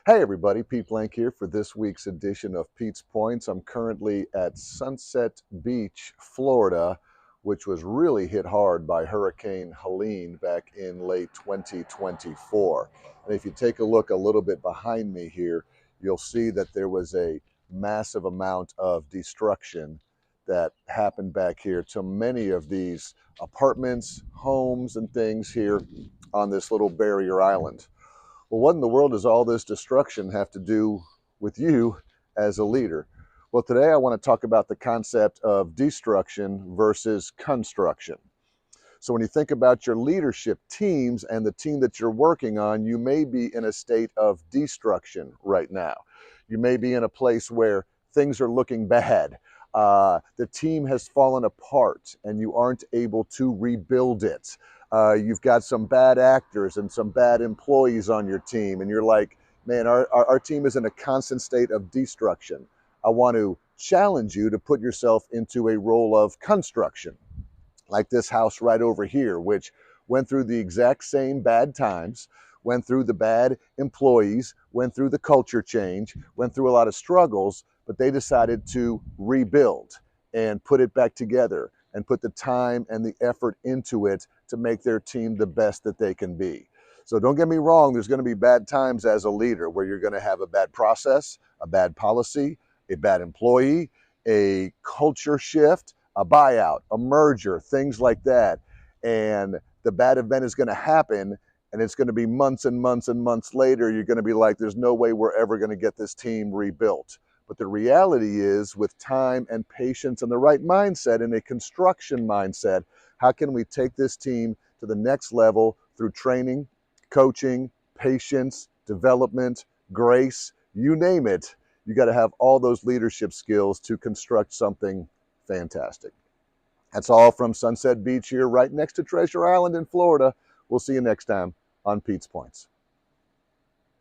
Hey everybody, Pete Blank here for this week's edition of Pete's Points. I'm currently at Sunset Beach, Florida, which was really hit hard by Hurricane Helene back in late 2024. And if you take a look a little bit behind me here, you'll see that there was a massive amount of destruction that happened back here to many of these apartments, homes, and things here on this little barrier island. Well, what in the world does all this destruction have to do with you as a leader? Well, today I want to talk about the concept of destruction versus construction. So, when you think about your leadership teams and the team that you're working on, you may be in a state of destruction right now. You may be in a place where things are looking bad. The team has fallen apart and you aren't able to rebuild it. You've got some bad actors and some bad employees on your team, and you're like, man, our team is in a constant state of destruction. I want to challenge you to put yourself into a role of construction, like this house right over here, which went through the exact same bad times, went through the bad employees, went through the culture change, went through a lot of struggles, but they decided to rebuild and put it back together and put the time and the effort into it to make their team the best that they can be. So don't get me wrong, there's going to be bad times as a leader where you're going to have a bad process, a bad policy, a bad employee, a culture shift, a buyout, a merger, things like that. And the bad event is going to happen, and it's going to be months and months and months later. You're going to be like, there's no way we're ever going to get this team rebuilt. But the reality is, with time and patience and the right mindset and a construction mindset, how can we take this team to the next level through training, coaching, patience, development, grace, you name it? You got to have all those leadership skills to construct something fantastic. That's all from Sunset Beach here, right next to Treasure Island in Florida. We'll see you next time on Pete's Points.